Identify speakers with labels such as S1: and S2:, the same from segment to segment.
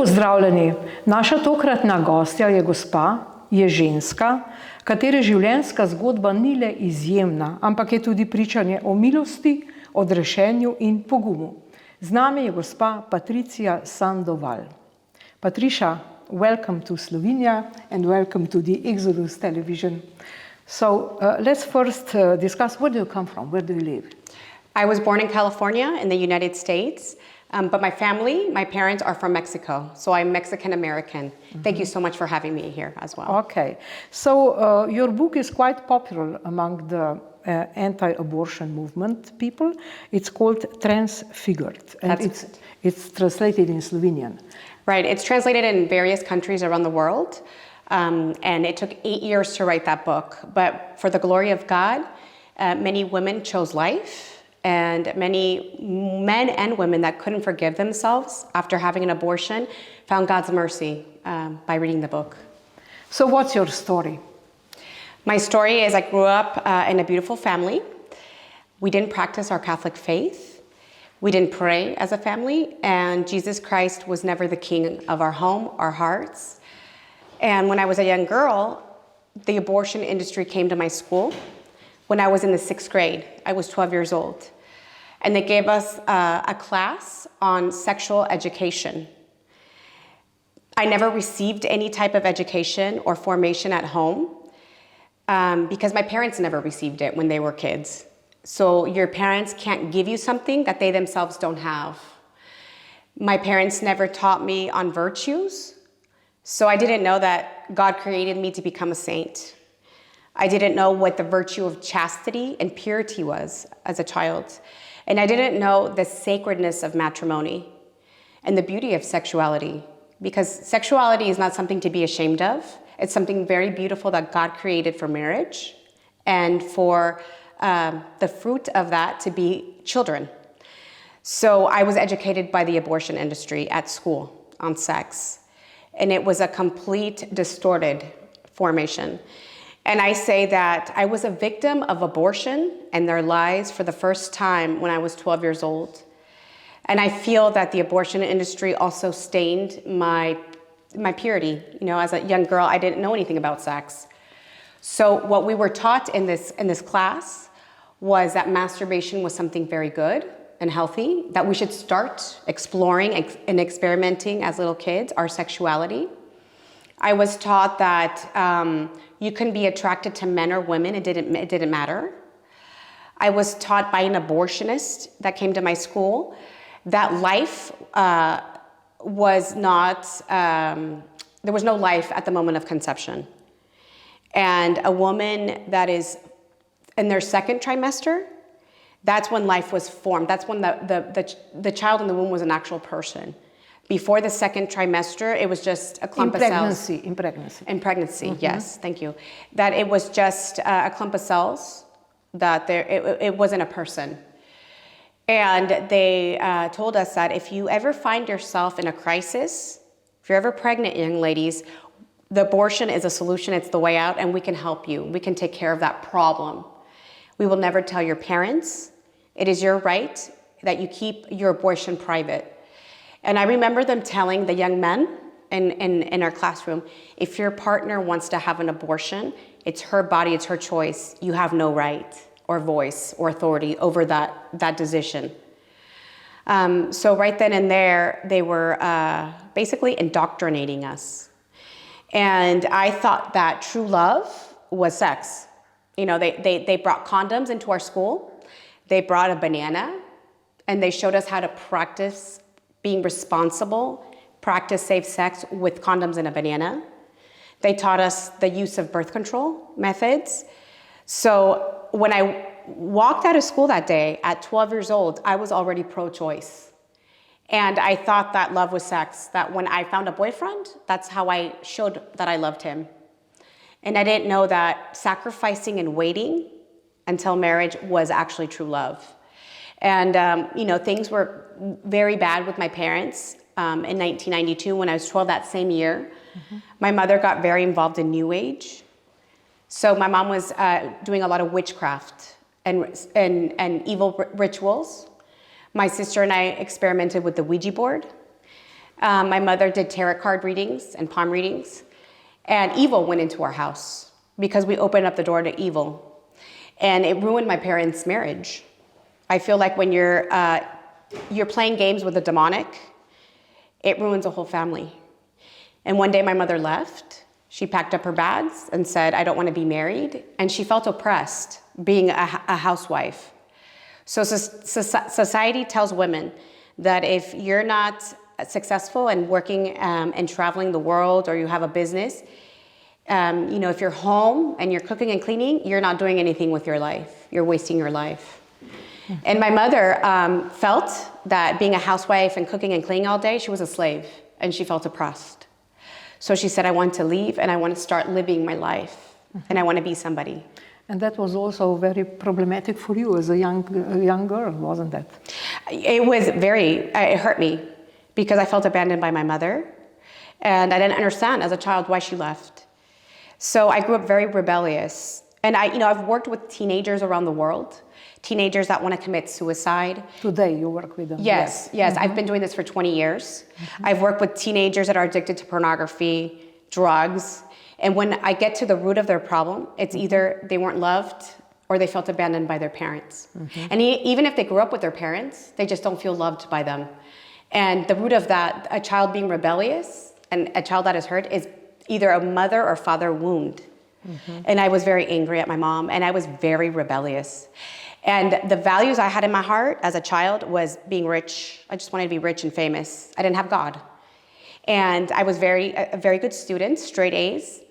S1: pozdravljeni. Naša tokratna gostja je gospa, je ženska, katere življenjska zgodba ni le izjemna, ampak je tudi pričanje o milosti, odrešenju in pogumu. Z nami je gospa Patricija Sandoval. Patricia, welcome to Slovenia and welcome to the Exodus television. So let's first discuss, where do you come from? Where do you live?
S2: I was born in California in the United States, but my family, my parents are from Mexico, so I'm Mexican-American. Mm-hmm. Thank you so much for having me here as well. Okay,
S1: so your book is quite popular among the anti-abortion movement people. It's called Transfigured, and it's translated in Slovenian.
S2: Right, it's translated in various countries around the world, and it took 8 years to write that book. But for the glory of God, many women chose life, and many men and women that couldn't forgive themselves after having an abortion found God's mercy by reading the book.
S1: So what's your story?
S2: My story is I grew up in a beautiful family. We didn't practice our Catholic faith. We didn't pray as a family, and Jesus Christ was never the king of our home, our hearts. And when I was a young girl, the abortion industry came to my school. When I was in the 6th grade, I was 12 years old. And they gave us a class on sexual education. I never received any type of education or formation at home because my parents never received it when they were kids. So your parents can't give you something that they themselves don't have. My parents never taught me on virtues, so I didn't know that God created me to become a saint. I didn't know what the virtue of chastity and purity was as a child. And I didn't know the sacredness of matrimony and the beauty of sexuality, because sexuality is not something to be ashamed of. It's something very beautiful that God created for marriage and for the fruit of that to be children. So I was educated by the abortion industry at school on sex, and it was a complete distorted formation. And I say that I was a victim of abortion and their lies for the first time when I was 12 years old. And I feel that the abortion industry also stained my purity. You know, as a young girl, I didn't know anything about sex. So what we were taught in this class was that masturbation was something very good and healthy, that we should start exploring and experimenting as little kids, our sexuality. I was taught that you can be attracted to men or women, it didn't matter. I was taught by an abortionist that came to my school that life was not, there was no life at the moment of conception. And a woman that is in their 2nd trimester, that's when life was formed. That's when the child in the womb was an actual person. Before the 2nd trimester, it was just a clump of cells.
S1: In pregnancy.
S2: In pregnancy, mm-hmm. Yes, thank you. That it was just a clump of cells, that it wasn't a person. And they told us that if you ever find yourself in a crisis, if you're ever pregnant, young ladies, the abortion is a solution, it's the way out, and we can help you. We can take care of that problem. We will never tell your parents. It is your right that you keep your abortion private. And I remember them telling the young men in our classroom, if your partner wants to have an abortion, it's her body, it's her choice. You have no right or voice or authority over that decision. So right then and there, they were basically indoctrinating us. And I thought that true love was sex. You know, they brought condoms into our school. They brought a banana, and they showed us how to practice being responsible, practice safe sex with condoms and a banana. They taught us the use of birth control methods. So when I walked out of school that day at 12 years old, I was already pro-choice. And I thought that love was sex, that when I found a boyfriend, that's how I showed that I loved him. And I didn't know that sacrificing and waiting until marriage was actually true love. And, you know, things were very bad with my parents in 1992 when I was 12 that same year. Mm-hmm. My mother got very involved in New Age. So my mom was doing a lot of witchcraft and evil rituals. My sister and I experimented with the Ouija board. My mother did tarot card readings and palm readings, and evil went into our house because we opened up the door to evil, and it ruined my parents' marriage. I feel like when you're playing games with the demonic, it ruins a whole family. And one day my mother left. She packed up her bags and said, I don't want to be married. And she felt oppressed being a housewife. So society tells women that if you're not successful and working and traveling the world, or you have a business, if you're home and you're cooking and cleaning, you're not doing anything with your life. You're wasting your life. And my mother felt that being a housewife and cooking and cleaning all day, she was a slave, and she felt oppressed. So she said, I want to leave, and I want to start living my life, and I want to be somebody.
S1: And that was also very problematic for you as a young girl, wasn't it?
S2: It hurt me, because I felt abandoned by my mother, and I didn't understand as a child why she left. So I grew up very rebellious, and I've worked with teenagers around the world, teenagers that want to commit suicide.
S1: Today you work with them?
S2: Yes. Mm-hmm. I've been doing this for 20 years. Mm-hmm. I've worked with teenagers that are addicted to pornography, drugs, and when I get to the root of their problem, it's either they weren't loved or they felt abandoned by their parents. Mm-hmm. And even if they grew up with their parents, they just don't feel loved by them. And the root of that, a child being rebellious and a child that is hurt, is either a mother or father wound. Mm-hmm. And I was very angry at my mom, and I was very rebellious. And the values I had in my heart as a child was being rich. I just wanted to be rich and famous. I didn't have God. And I was a very good student, straight A's.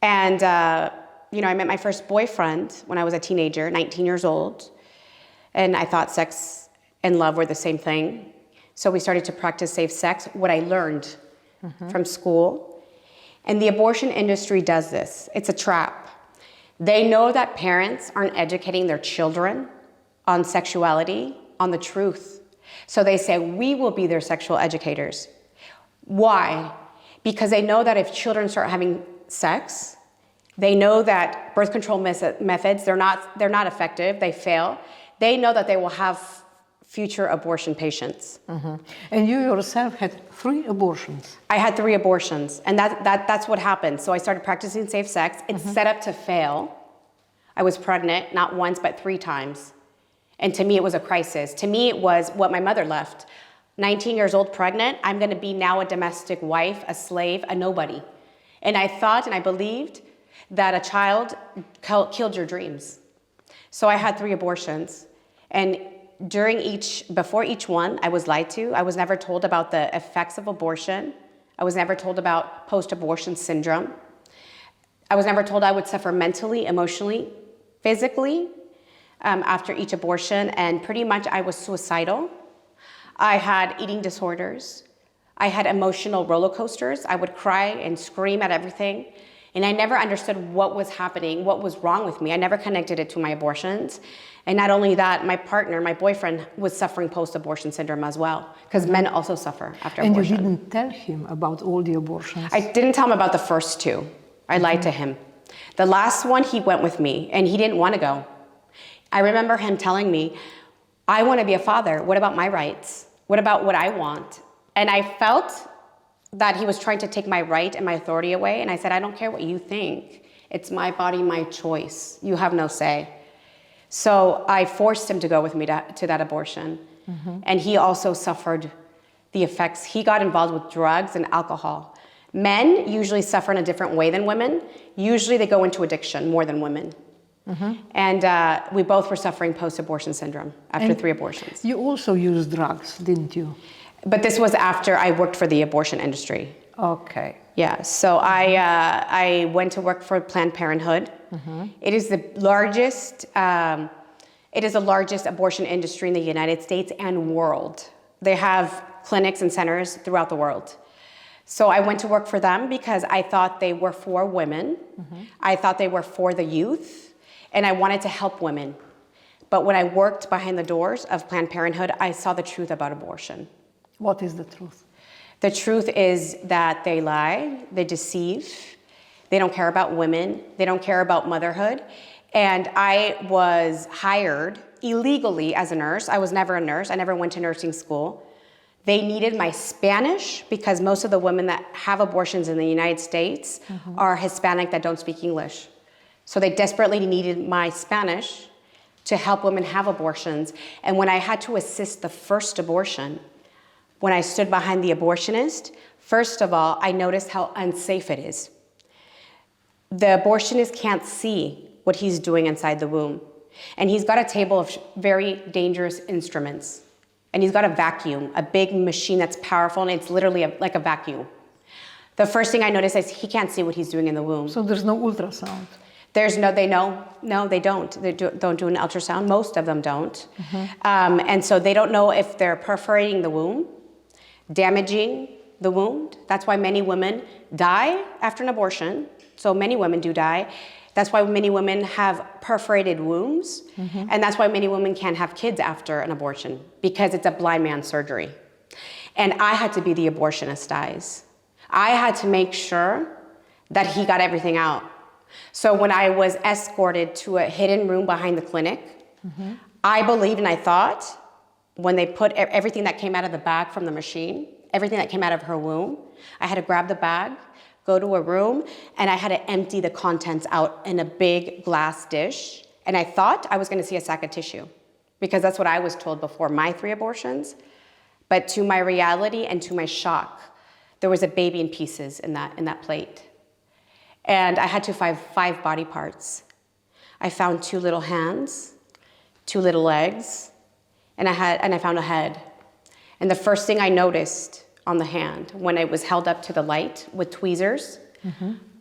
S2: And, I met my first boyfriend when I was a teenager, 19 years old. And I thought sex and love were the same thing. So we started to practice safe sex, what I learned from school. And the abortion industry does this. It's a trap. They know that parents aren't educating their children on sexuality, on the truth. So they say, we will be their sexual educators. Why? Because they know that if children start having sex, they know that birth control methods, they're not effective, they fail. They know that they will have future abortion patients. Mm-hmm.
S1: And you yourself had 3 abortions.
S2: I had 3 abortions, and that's what happened. So I started practicing safe sex. It's set up to fail. I was pregnant, not once, but 3 times. And to me, it was a crisis. To me, it was what my mother left. 19 years old, pregnant, I'm gonna be now a domestic wife, a slave, a nobody. And I thought and I believed that a child killed your dreams. So I had 3 abortions. And before each one, I was lied to. I was never told about the effects of abortion. I was never told about post-abortion syndrome. I was never told I would suffer mentally, emotionally, physically after each abortion. And pretty much I was suicidal. I had eating disorders. I had emotional roller coasters. I would cry and scream at everything. And I never understood what was happening, what was wrong with me. I never connected it to my abortions. And not only that, my partner, my boyfriend, was suffering post-abortion syndrome as well, because men also suffer after abortion.
S1: And you didn't tell him about all the abortions?
S2: I didn't tell him about the first 2. I lied to him. The last one, he went with me, and he didn't want to go. I remember him telling me, I want to be a father. What about my rights? What about what I want? And I felt that he was trying to take my right and my authority away. And I said, I don't care what you think. It's my body, my choice. You have no say. So I forced him to go with me to that abortion. Mm-hmm. And he also suffered the effects. He got involved with drugs and alcohol. Men usually suffer in a different way than women. Usually they go into addiction more than women. Mm-hmm. And we both were suffering post-abortion syndrome after 3 abortions.
S1: You also used drugs, didn't you?
S2: But this was after I worked for the abortion industry.
S1: Okay.
S2: Yeah, so I went to work for Planned Parenthood. Mm-hmm. It is the largest abortion industry in the United States and world. They have clinics and centers throughout the world. So I went to work for them because I thought they were for women. Mm-hmm. I thought they were for the youth, and I wanted to help women. But when I worked behind the doors of Planned Parenthood, I saw the truth about abortion.
S1: What is the truth?
S2: The truth is that they lie, they deceive, they don't care about women, they don't care about motherhood. And I was hired illegally as a nurse. I was never a nurse. I never went to nursing school. They needed my Spanish because most of the women that have abortions in the United States are Hispanic that don't speak English. So they desperately needed my Spanish to help women have abortions. And when I had to assist the first abortion, when I stood behind the abortionist, first of all, I noticed how unsafe it is. The abortionist can't see what he's doing inside the womb. And he's got a table of very dangerous instruments. And he's got a vacuum, a big machine that's powerful, and it's literally like a vacuum. The first thing I noticed is he can't see what he's doing in the womb.
S1: So there's no ultrasound?
S2: They don't. They don't do an ultrasound. Most of them don't. And so they don't know if they're perforating the womb, damaging the wound. That's why many women die after an abortion. So many women do die. That's why many women have perforated wombs. And that's why many women can't have kids after an abortion, because it's a blind man's surgery. And I had to be the abortionist, guys. I had to make sure that he got everything out. So when I was escorted to a hidden room behind the clinic, I believed and I thought when they put everything that came out of the bag from the machine, everything that came out of her womb, I had to grab the bag, go to a room, and I had to empty the contents out in a big glass dish. And I thought I was going to see a sack of tissue, because that's what I was told before my 3 abortions. But to my reality and to my shock, there was a baby in pieces in that plate. And I had to find 5 body parts. I found 2 little hands, 2 little legs, and I found a head. And the first thing I noticed on the hand, when it was held up to the light with tweezers,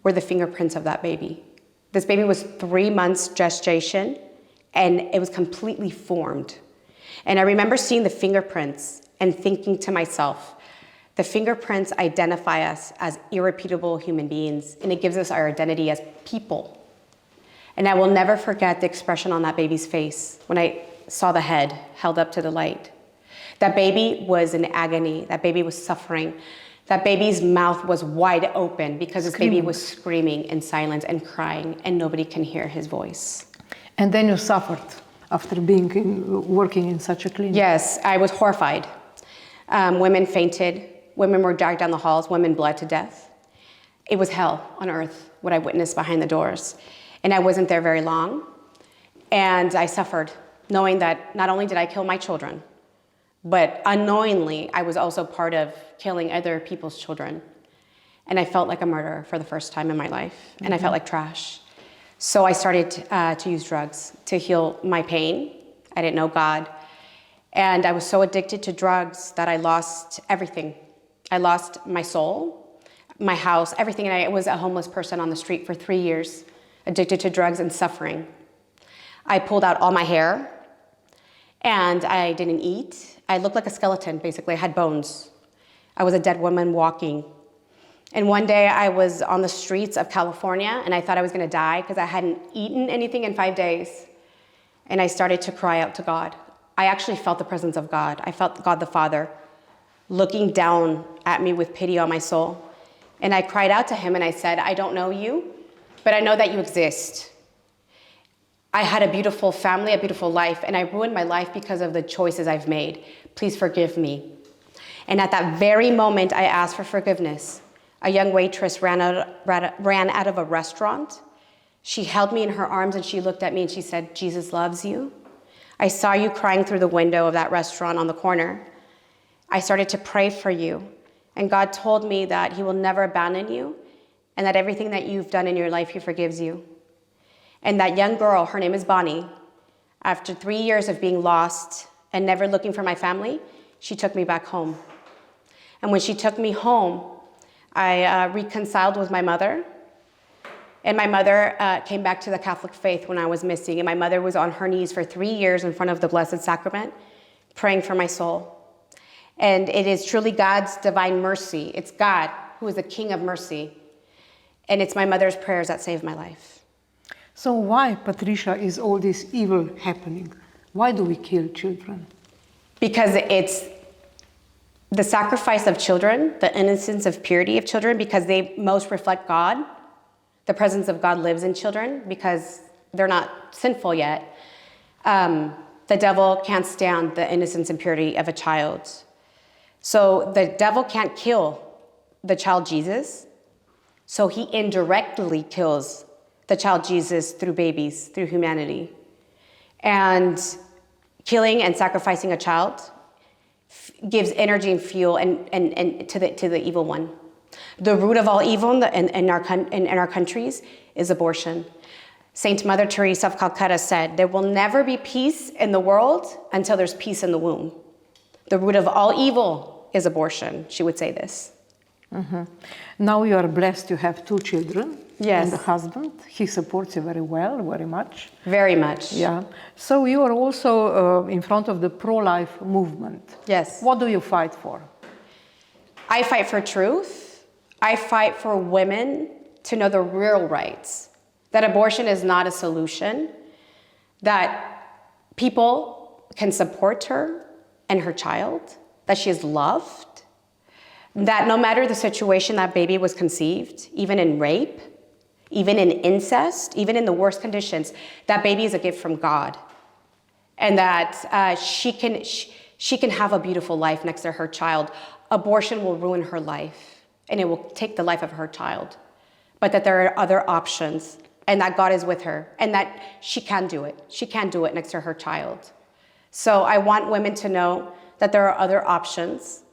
S2: were the fingerprints of that baby. This baby was 3 months gestation, and it was completely formed. And I remember seeing the fingerprints and thinking to myself, the fingerprints identify us as irrepeatable human beings, and it gives us our identity as people. And I will never forget the expression on that baby's face when I saw the head held up to the light. That baby was in agony. That baby was suffering. That baby's mouth was wide open because this baby was screaming in silence and crying, and nobody can hear his voice.
S1: And then you suffered after working in such a clinic?
S2: Yes, I was horrified. Women fainted. Women were dragged down the halls. Women bled to death. It was hell on earth, what I witnessed behind the doors. And I wasn't there very long. And I suffered, knowing that not only did I kill my children, but unknowingly, I was also part of killing other people's children. And I felt like a murderer for the first time in my life. And I felt like trash. So I started to use drugs to heal my pain. I didn't know God. And I was so addicted to drugs that I lost everything. I lost my soul, my house, everything. And I was a homeless person on the street for 3 years, addicted to drugs and suffering. I pulled out all my hair, and I didn't eat. I looked like a skeleton, basically. I had bones. I was a dead woman walking. And one day I was on the streets of California, and I thought I was going to die because I hadn't eaten anything in 5 days. And I started to cry out to God. I actually felt the presence of God. I felt God the Father looking down at me with pity on my soul. And I cried out to him, and I said, I don't know you, but I know that you exist. I had a beautiful family, a beautiful life, and I ruined my life because of the choices I've made. Please forgive me. And at that very moment, I asked for forgiveness. A young waitress ran out of a restaurant. She held me in her arms, and she looked at me, and she said, Jesus loves you. I saw you crying through the window of that restaurant on the corner. I started to pray for you. And God told me that he will never abandon you, and that everything that you've done in your life, he forgives you. And that young girl, her name is Bonnie, after 3 years of being lost and never looking for my family, she took me back home. And when she took me home, I reconciled with my mother. And my mother came back to the Catholic faith when I was missing. And my mother was on her knees for 3 years in front of the Blessed Sacrament, praying for my soul. And it is truly God's divine mercy. It's God who is the King of mercy. And it's my mother's prayers that saved my life.
S1: So why, Patricia, is all this evil happening? Why do we kill children?
S2: Because it's the sacrifice of children, the innocence of purity of children, because they most reflect God. The presence of God lives in children because they're not sinful yet. The devil can't stand the innocence and purity of a child. So the devil can't kill the child Jesus, so he indirectly kills the child Jesus through babies, through humanity. And killing and sacrificing a child gives energy and fuel and to the evil one. The root of all evil in our countries is abortion. Saint Mother Teresa of Calcutta said, there will never be peace in the world until there's peace in the womb. The root of all evil is abortion, she would say this.
S1: Mm-hmm. Now you are blessed to have 2 children.
S2: Yes.
S1: And a husband. He supports you very well, very much.
S2: Very much.
S1: Yeah. So you are also in front of the pro-life movement.
S2: Yes.
S1: What do you fight for?
S2: I fight for truth. I fight for women to know the real rights. That abortion is not a solution. That people can support her and her child. That she is loved. That no matter the situation that baby was conceived, even in rape, even in incest, even in the worst conditions, that baby is a gift from God. And that she can have a beautiful life next to her child. Abortion will ruin her life, and it will take the life of her child. But that there are other options, and that God is with her, and that she can do it. She can do it next to her child. So I want women to know that there are other options.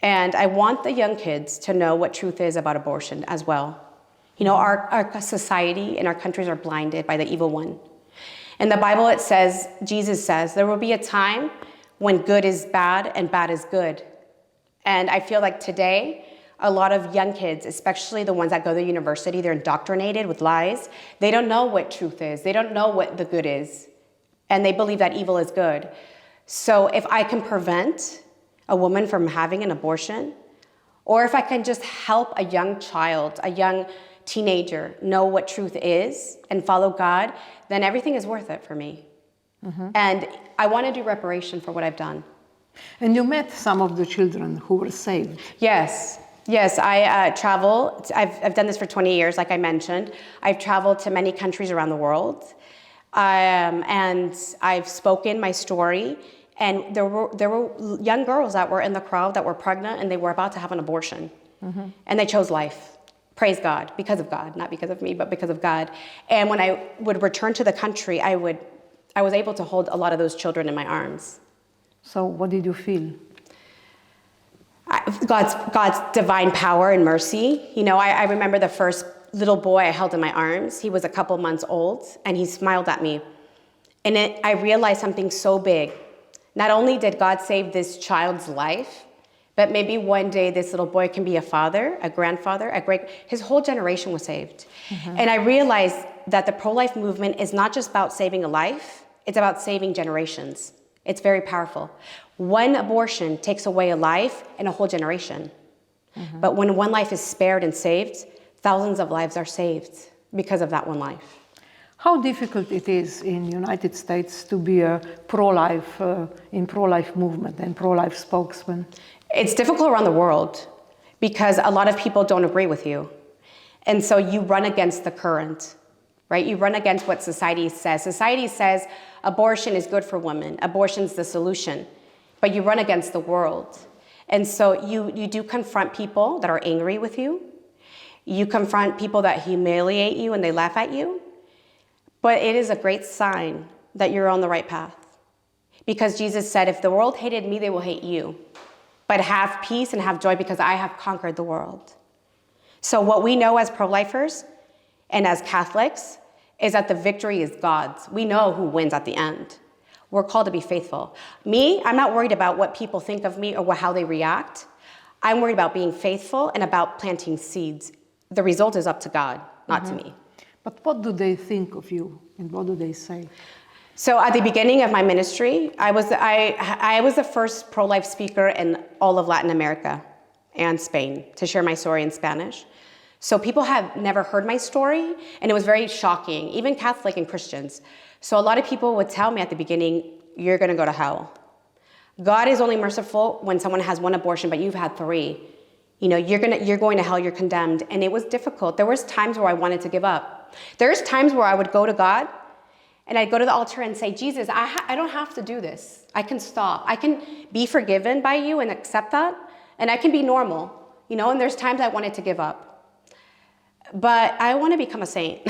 S2: And I want the young kids to know what truth is about abortion as well. You know, our society and our countries are blinded by the evil one. In the Bible, it says, Jesus says, there will be a time when good is bad and bad is good. And I feel like today, a lot of young kids, especially the ones that go to university, they're indoctrinated with lies. They don't know what truth is. They don't know what the good is. And they believe that evil is good. So if I can prevent a woman from having an abortion, or if I can just help a young child, a young teenager know what truth is and follow God, then everything is worth it for me. Mm-hmm. And I want to do reparation for what I've done.
S1: And you met some of the children who were saved.
S2: Yes. Yes, I travel. I've done this for 20 years, like I mentioned. I've traveled to many countries around the world. And I've spoken my story. And there were young girls that were in the crowd that were pregnant and they were about to have an abortion. Mm-hmm. And they chose life. Praise God, because of God, not because of me, but because of God. And when I would return to the country, I was able to hold a lot of those children in my arms.
S1: So what did you feel?
S2: God's divine power and mercy. You know, I remember the first little boy I held in my arms. He was a couple months old, and he smiled at me. And I realized something so big. Not only did God save this child's life, but maybe one day this little boy can be a father, a grandfather, his whole generation was saved. Mm-hmm. And I realized that the pro-life movement is not just about saving a life, it's about saving generations. It's very powerful. One abortion takes away a life and a whole generation. Mm-hmm. But when one life is spared and saved, thousands of lives are saved because of that one life.
S1: How difficult it is in the United States to be a pro-life, in pro-life movement and pro-life spokesman?
S2: It's difficult around the world because a lot of people don't agree with you. And so you run against the current, right? You run against what society says. Society says abortion is good for women. Abortion's the solution. But you run against the world. And so you do confront people that are angry with you. You confront people that humiliate you and they laugh at you. But it is a great sign that you're on the right path. Because Jesus said, if the world hated me, they will hate you. But have peace and have joy because I have conquered the world. So what we know as pro-lifers and as Catholics is that the victory is God's. We know who wins at the end. We're called to be faithful. Me, I'm not worried about what people think of me or how they react. I'm worried about being faithful and about planting seeds. The result is up to God, not to me.
S1: But what do they think of you and what do they say?
S2: So at the beginning of my ministry, I was the first pro-life speaker in all of Latin America and Spain to share my story in Spanish. So people have never heard my story, and it was very shocking, even Catholic and Christians. So a lot of people would tell me at the beginning, you're going to go to hell. God is only merciful when someone has one abortion, but you've had 3. You know, you're going to hell, you're condemned. And it was difficult. There was times where I wanted to give up. There's times where I would go to God, And I'd go to the altar and say, Jesus, I don't have to do this. I can stop. I can be forgiven by you and accept that. And I can be normal, and there's times I wanted to give up. But I want to become a saint,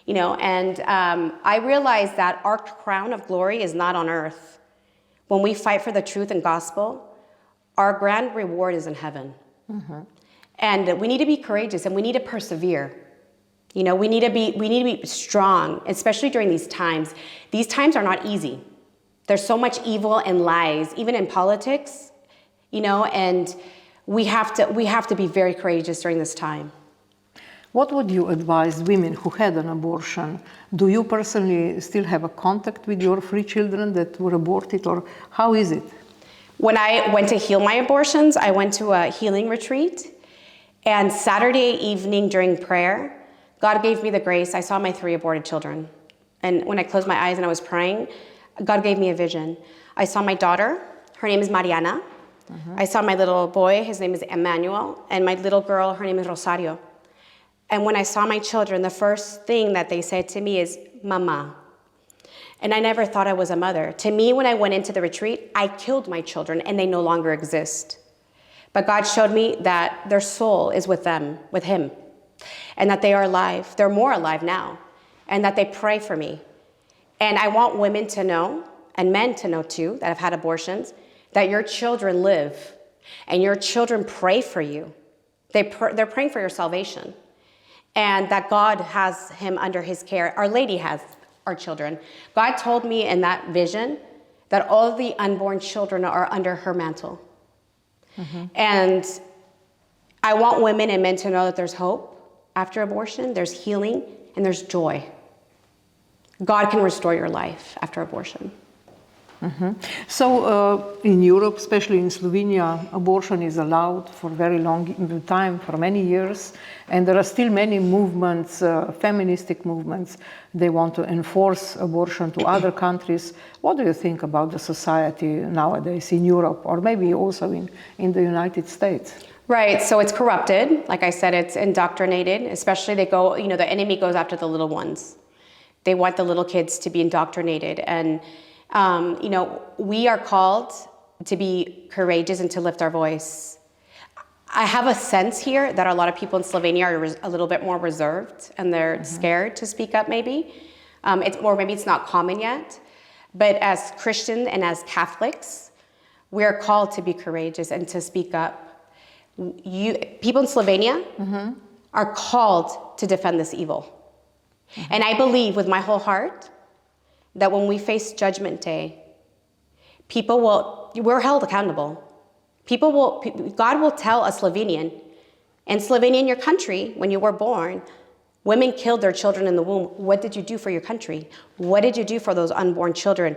S2: and I realized that our crown of glory is not on earth. When we fight for the truth and gospel, our grand reward is in heaven. And we need to be courageous and we need to persevere. We need to be strong, especially during these times. These times are not easy. There's so much evil and lies, even in politics, and we have to be very courageous during this time.
S1: What would you advise women who had an abortion? Do you personally still have a contact with your 3 children that were aborted, or how is it?
S2: When I went to heal my abortions, I went to a healing retreat, and Saturday evening during prayer, God gave me the grace. I saw my 3 aborted children. And when I closed my eyes and I was praying, God gave me a vision. I saw my daughter. Her name is Mariana. I saw my little boy. His name is Emmanuel. And my little girl, her name is Rosario. And when I saw my children, the first thing that they said to me is, Mama. And I never thought I was a mother. To me, when I went into the retreat, I killed my children and they no longer exist. But God showed me that their soul is with them, with Him. And that they are alive. They're more alive now. And that they pray for me. And I want women to know, and men to know too, that have had abortions, that your children live. And your children pray for you. They're praying for your salvation. And that God has him under His care. Our Lady has our children. God told me in that vision that all the unborn children are under her mantle. And I want women and men to know that there's hope after abortion, there's healing, and there's joy. God can restore your life after abortion.
S1: So in Europe, especially in Slovenia, abortion is allowed for a very long time, for many years, and there are still many movements, feministic movements. They want to enforce abortion to other countries. What do you think about the society nowadays in Europe, or maybe also in the United States?
S2: Right, so it's corrupted. Like I said, it's indoctrinated, especially the enemy goes after the little ones. They want the little kids to be indoctrinated. And we are called to be courageous and to lift our voice. I have a sense here that a lot of people in Slovenia are a little bit more reserved and they're scared to speak up maybe. Or maybe it's not common yet. But as Christians and as Catholics, we are called to be courageous and to speak up. People in Slovenia are called to defend this evil. And I believe with my whole heart that when we face Judgment Day, we're held accountable. God will tell a Slovenian, and Slovenia in your country, when you were born, women killed their children in the womb. What did you do for your country? What did you do for those unborn children?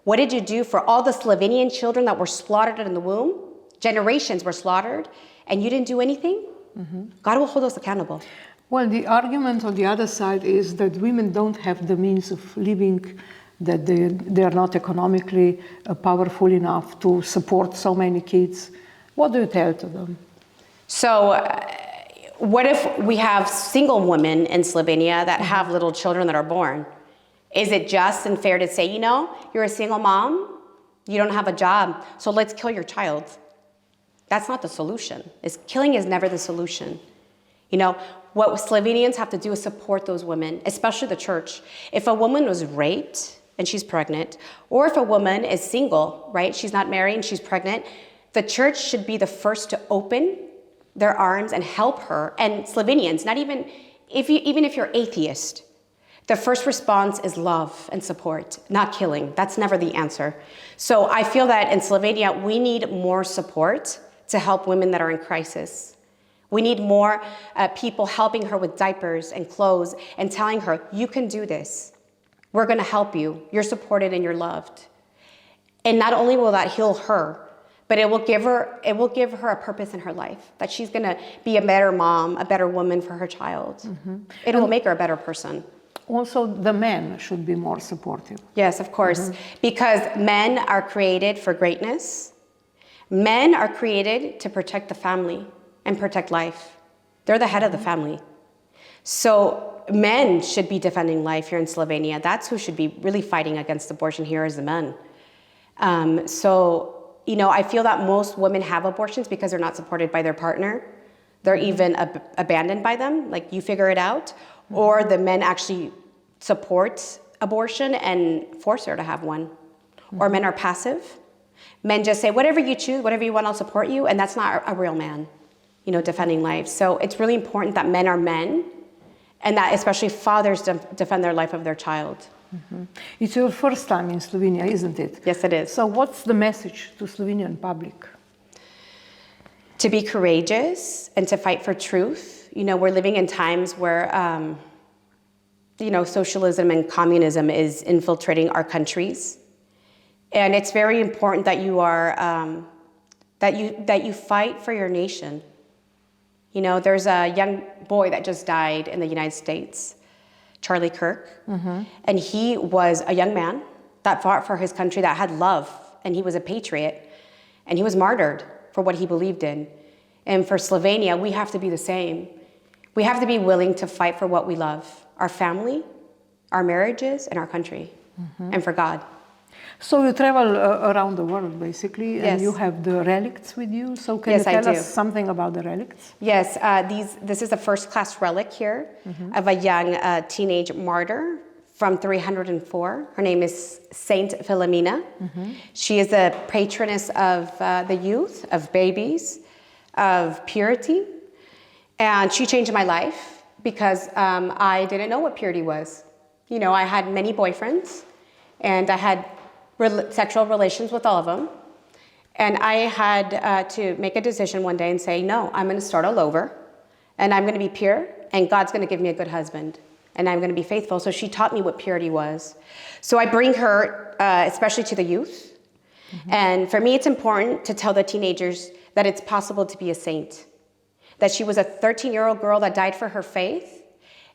S2: What did you do for all the Slovenian children that were slaughtered in the womb? Generations were slaughtered, and you didn't do anything? God will hold us accountable.
S1: Well, the argument on the other side is that women don't have the means of living, that they are not economically powerful enough to support so many kids. What do you tell to them?
S2: So what if we have single women in Slovenia that have little children that are born? Is it just and fair to say, you're a single mom, you don't have a job, so let's kill your child? That's not the solution. Killing is never the solution. What Slovenians have to do is support those women, especially the church. If a woman was raped and she's pregnant, or if a woman is single, right, she's not married and she's pregnant, the church should be the first to open their arms and help her. And Slovenians, even if you're atheist, the first response is love and support, not killing. That's never the answer. So I feel that in Slovenia, we need more support to help women that are in crisis. We need more people helping her with diapers and clothes and telling her, you can do this. We're going to help you. You're supported and you're loved. And not only will that heal her, but it will give her a purpose in her life, that she's going to be a better mom, a better woman for her child. It will make her a better person.
S1: Also, the men should be more supportive.
S2: Yes, of course, because men are created for greatness. Men are created to protect the family and protect life. They're the head of the family. So men should be defending life here in Slovenia. That's who should be really fighting against abortion here as the men. I feel that most women have abortions because they're not supported by their partner. They're even abandoned by them, like you figure it out. Or the men actually support abortion and force her to have one. Or men are passive. Men just say, whatever you choose, whatever you want, I'll support you. And that's not a real man, defending life. So it's really important that men are men and that especially fathers defend their life of their child.
S1: It's your first time in Slovenia, isn't it?
S2: Yes, it is.
S1: So what's the message to Slovenian public?
S2: To be courageous and to fight for truth. We're living in times where, socialism and communism is infiltrating our countries. And it's very important that you are, that you fight for your nation. There's a young boy that just died in the United States, Charlie Kirk. And he was a young man that fought for his country, that had love, and he was a patriot. And he was martyred for what he believed in. And for Slovenia, we have to be the same. We have to be willing to fight for what we love, our family, our marriages, and our country, and for God.
S1: So you travel around the world, basically,
S2: Yes.
S1: and you have the relicts with you. So can
S2: Yes,
S1: you
S2: I
S1: tell
S2: do.
S1: us something about the relicts?
S2: Yes, this is a first-class relic here of a young teenage martyr from 304. Her name is Saint Philomena. She is a patroness of the youth, of babies, of purity. And she changed my life because I didn't know what purity was. I had many boyfriends, and I had sexual relations with all of them. And I had to make a decision one day and say, no, I'm going to start all over, and I'm going to be pure, and God's going to give me a good husband, and I'm going to be faithful. So she taught me what purity was. So I bring her, especially to the youth. And for me, it's important to tell the teenagers that it's possible to be a saint, that she was a 13-year-old girl that died for her faith,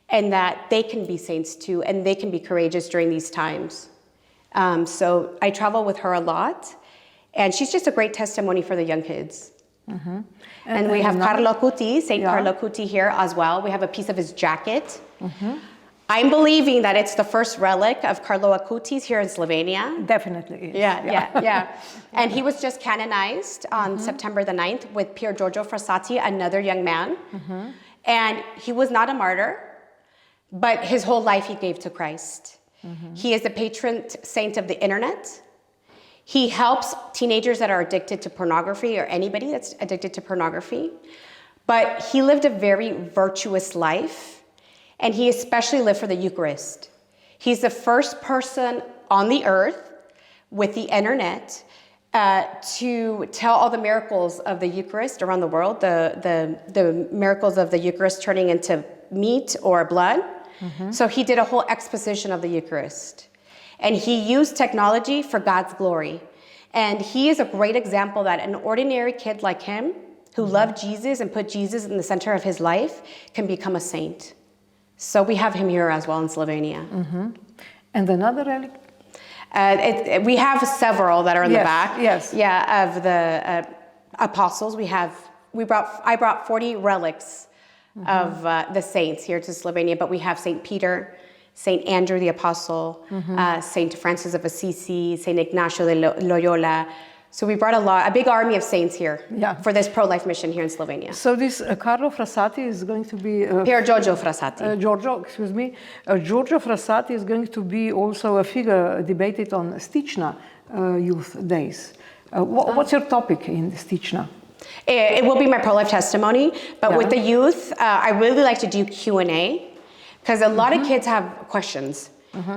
S2: and that they can be saints too, and they can be courageous during these times. So I travel with her a lot, and she's just a great testimony for the young kids. And we have Carlo Cuti, Saint Carlo Cuti here as well. We have a piece of his jacket. I'm believing that it's the first relic of Carlo Acuti's here in Slovenia.
S1: Definitely is.
S2: Yeah. And he was just canonized on September the 9th with Pier Giorgio Frassati, another young man. And he was not a martyr, but his whole life he gave to Christ. He is the patron saint of the internet. He helps teenagers that are addicted to pornography, or anybody that's addicted to pornography. But he lived a very virtuous life, and he especially lived for the Eucharist. He's the first person on the earth with the internet to tell all the miracles of the Eucharist around the world, the miracles of the Eucharist turning into meat or blood. So he did a whole exposition of the Eucharist. And he used technology for God's glory. And he is a great example that an ordinary kid like him, who loved Jesus and put Jesus in the center of his life, can become a saint. So we have him here as well in Slovenia.
S1: And another relic?
S2: We have several that are in the back.
S1: Yes.
S2: Yeah, of the apostles. I brought 40 relics of the saints here to Slovenia, but we have St. Peter, St. Andrew the Apostle, St. Francis of Assisi, St. Ignacio de Loyola. So we brought a big army of saints here for this pro-life mission here in Slovenia.
S1: So this Carlo Frassati is going to be...
S2: Pier Giorgio Frassati.
S1: Giorgio Frassati is going to be also a figure debated on Stična Youth Days. What's your topic in Stična?
S2: It will be my pro-life testimony, but with the youth, I really like to do Q&A, because a lot of kids have questions.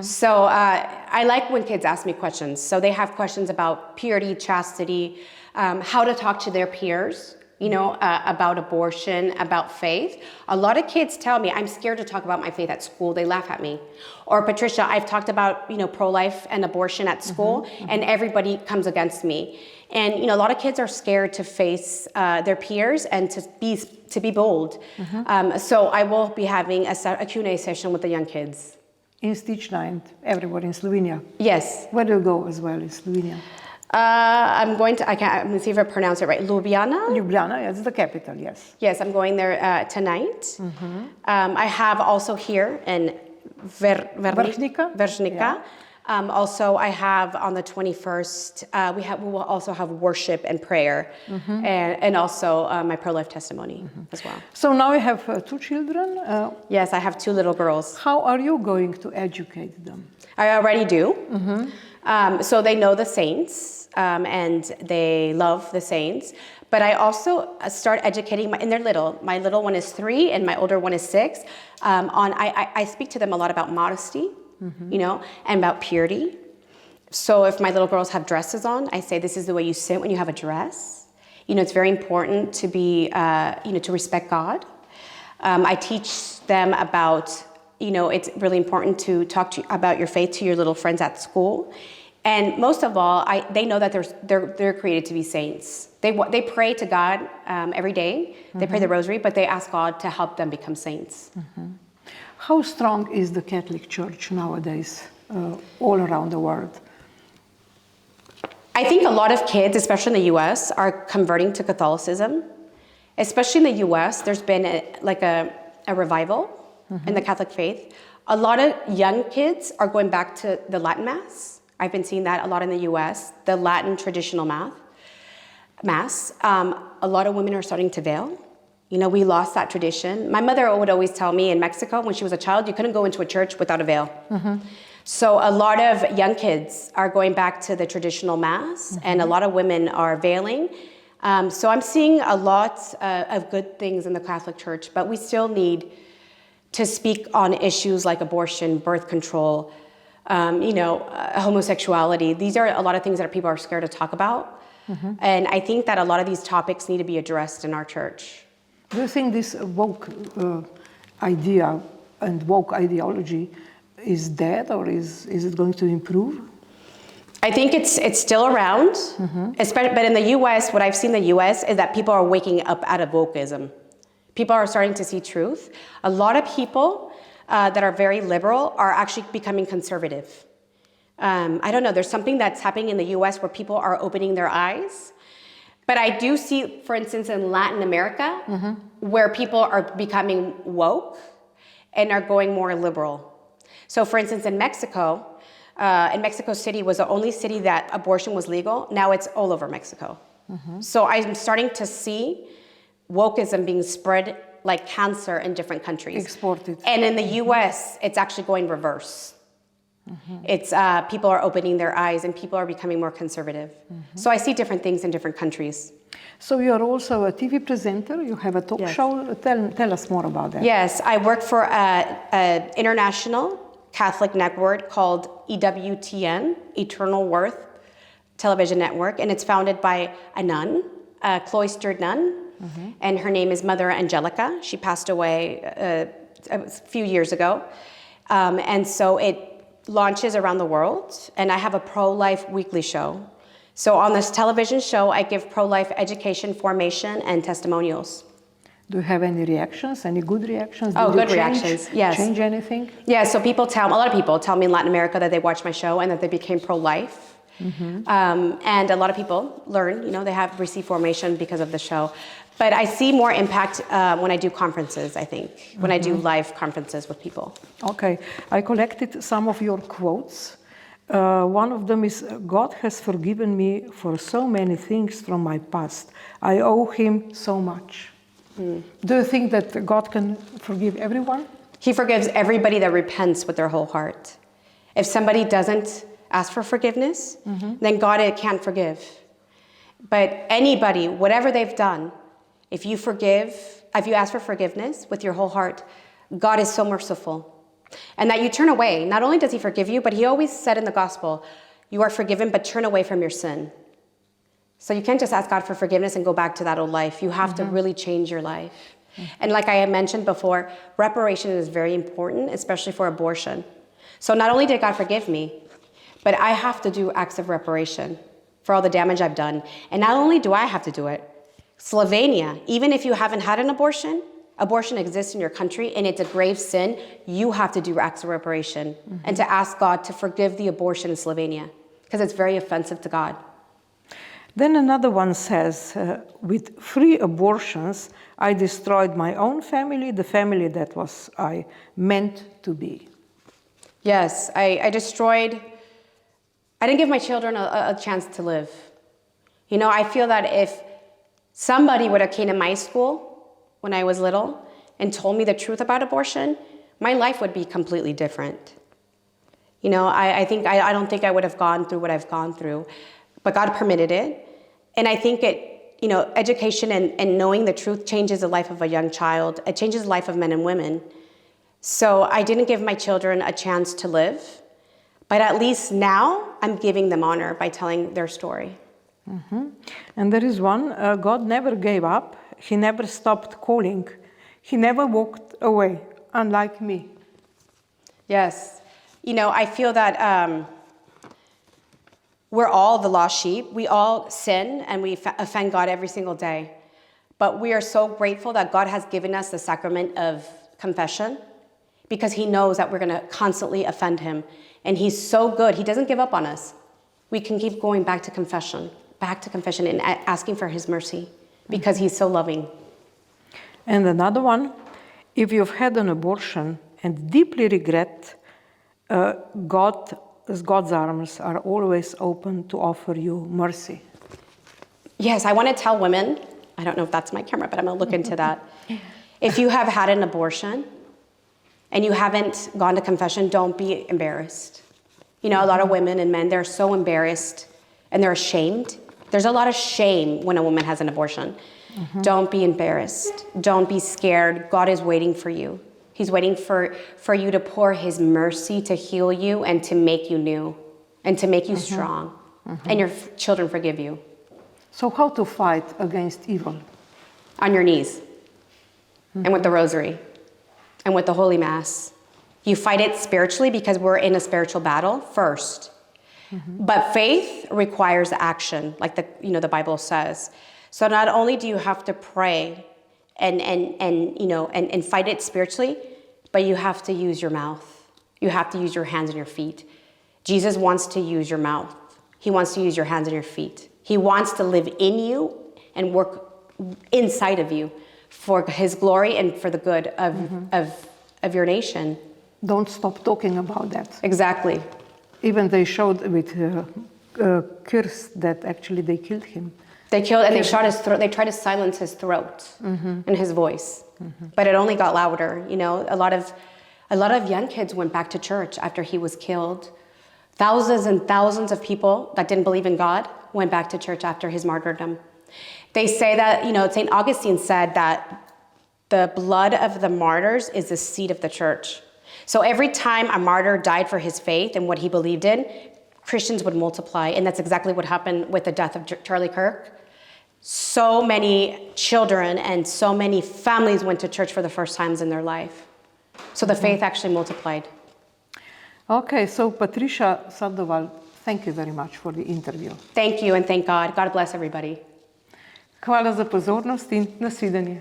S2: So I like when kids ask me questions. So they have questions about purity, chastity, how to talk to their peers, about abortion, about faith. A lot of kids tell me, I'm scared to talk about my faith at school. They laugh at me. Or, Patricia, I've talked about, pro-life and abortion at school, and everybody comes against me. And, a lot of kids are scared to face their peers and to be bold. So I will be having a Q&A session with the young kids.
S1: In Stična and everywhere in Slovenia?
S2: Yes.
S1: Where do you go as well in Slovenia?
S2: I'm going to, I'm going to see if I pronounce it right. Ljubljana?
S1: Ljubljana, yes, the capital, yes.
S2: Yes, I'm going there tonight. I have also here in
S1: Vršnica.
S2: Vršnica. Also, I have on the 21st, we will also have worship and prayer, and also my pro-life testimony as well.
S1: So now you have 2 children.
S2: Yes, I have 2 little girls.
S1: How are you going to educate them?
S2: I already do. So they know the saints, and they love the saints. But I also start educating, and they're little. My little one is 3, and my older one is 6. I speak to them a lot about modesty, you know, and about purity. So if my little girls have dresses on, I say this is the way you sit when you have a dress. You know, it's very important to be, you know, to respect God. I teach them about, you know, it's really important to talk about your faith to your little friends at school. And most of all, they know that they're created to be saints. They pray to God every day. They pray the rosary, but they ask God to help them become saints.
S1: How strong is the Catholic Church nowadays, all around the world?
S2: I think a lot of kids, especially in the U.S., are converting to Catholicism. Especially in the U.S., there's been a revival in the Catholic faith. A lot of young kids are going back to the Latin Mass. I've been seeing that a lot in the U.S., the Latin traditional Mass. A lot of women are starting to veil. You know, we lost that tradition. My mother would always tell me in Mexico, when she was a child, you couldn't go into a church without a veil. So a lot of young kids are going back to the traditional Mass, and a lot of women are veiling. So I'm seeing a lot of good things in the Catholic Church, but we still need to speak on issues like abortion, birth control, you know, homosexuality. These are a lot of things that people are scared to talk about. And I think that a lot of these topics need to be addressed in our church.
S1: Do you think this woke idea and woke ideology is dead, or is it going to improve?
S2: I think it's still around, but in the U.S., what I've seen in the U.S. is that people are waking up out of wokeism. People are starting to see truth. A lot of people that are very liberal are actually becoming conservative. I don't know, there's something that's happening in the U.S. where people are opening their eyes. But I do see, for instance, in Latin America, where people are becoming woke and are going more liberal. So for instance, in Mexico City was the only city that abortion was legal. Now it's all over Mexico. So I'm starting to see wokeism being spread like cancer in different countries.
S1: Exported.
S2: And in the US, it's actually going reverse. It's people are opening their eyes and people are becoming more conservative. So I see different things in different countries.
S1: So you're also a TV presenter, you have a talk show. Tell us more about that.
S2: Yes, I work for an international Catholic network called EWTN, Eternal Worth Television Network, and it's founded by a nun, a cloistered nun, and her name is Mother Angelica. She passed away a few years ago. And so it launches around the world, and I have a pro-life weekly show. So on this television show, I give pro-life education, formation, and testimonials.
S1: Do you have any reactions, any good reactions?
S2: Good reactions, yes.
S1: Change anything?
S2: Yeah, so a lot of people tell me in Latin America that they watched my show and that they became pro-life. And a lot of people learn, you know, they have received formation because of the show. But I see more impact when I do conferences, I think, when I do live conferences with people.
S1: Okay, I collected some of your quotes. One of them is, God has forgiven me for so many things from my past. I owe him so much. Do you think that God can forgive everyone?
S2: He forgives everybody that repents with their whole heart. If somebody doesn't ask for forgiveness, then God can't forgive. But anybody, whatever they've done, if you ask for forgiveness with your whole heart, God is so merciful. And that you turn away. Not only does he forgive you, but he always said in the gospel, you are forgiven, but turn away from your sin. So you can't just ask God for forgiveness and go back to that old life. You have to really change your life. And like I had mentioned before, reparation is very important, especially for abortion. So not only did God forgive me, but I have to do acts of reparation for all the damage I've done. And not only do I have to do it, Slovenia, even if you haven't had an abortion, abortion exists in your country and it's a grave sin, you have to do acts of reparation and to ask God to forgive the abortion in Slovenia because it's very offensive to God.
S1: Then another one says, with 3 abortions, I destroyed my own family, the family that was I meant to be.
S2: Yes, I didn't give my children a chance to live. You know, I feel that if somebody would have came to my school when I was little and told me the truth about abortion, my life would be completely different. You know, I don't think I would have gone through what I've gone through, but God permitted it. And I think education and knowing the truth changes the life of a young child. It changes the life of men and women. So I didn't give my children a chance to live, but at least now I'm giving them honor by telling their story.
S1: Mm-hmm. And there is one, God never gave up. He never stopped calling. He never walked away, unlike me.
S2: Yes. You know, I feel that we're all the lost sheep. We all sin and we offend God every single day. But we are so grateful that God has given us the sacrament of confession because he knows that we're going to constantly offend him. And he's so good. He doesn't give up on us. We can keep going back to confession and asking for his mercy because he's so loving.
S1: And another one, if you've had an abortion and deeply regret, God's arms are always open to offer you mercy.
S2: Yes, I want to tell women, I don't know if that's my camera, but I'm going to look into that. If you have had an abortion and you haven't gone to confession, don't be embarrassed. You know, a lot of women and men, they're so embarrassed and they're ashamed. There's a lot of shame when a woman has an abortion. Mm-hmm. Don't be embarrassed. Don't be scared. God is waiting for you. He's waiting for you to pour his mercy to heal you and to make you new and to make you strong. Mm-hmm. And your children forgive you.
S1: So how to fight against evil?
S2: On your knees and with the rosary and with the Holy Mass. You fight it spiritually because we're in a spiritual battle first. Mm-hmm. But faith requires action, like the Bible says. So not only do you have to pray and fight it spiritually, but you have to use your mouth. You have to use your hands and your feet. Jesus wants to use your mouth. He wants to use your hands and your feet. He wants to live in you and work inside of you for his glory and for the good of your nation.
S1: Don't stop talking about that.
S2: Exactly.
S1: Even they showed with Kirst that actually they killed him.
S2: They killed and they shot his throat. They tried to silence his throat and his voice, but it only got louder. You know, a lot of young kids went back to church after he was killed. Thousands and thousands of people that didn't believe in God went back to church after his martyrdom. They say that, St. Augustine said that the blood of the martyrs is the seed of the church. So every time a martyr died for his faith and what he believed in, Christians would multiply. And that's exactly what happened with the death of Charlie Kirk. So many children and so many families went to church for the first times in their life. So the faith actually multiplied.
S1: Okay, so Patricia Sandoval, thank you very much for the interview.
S2: Thank you and thank God. God bless everybody.
S1: Hvala za pozornost in nasvidenje.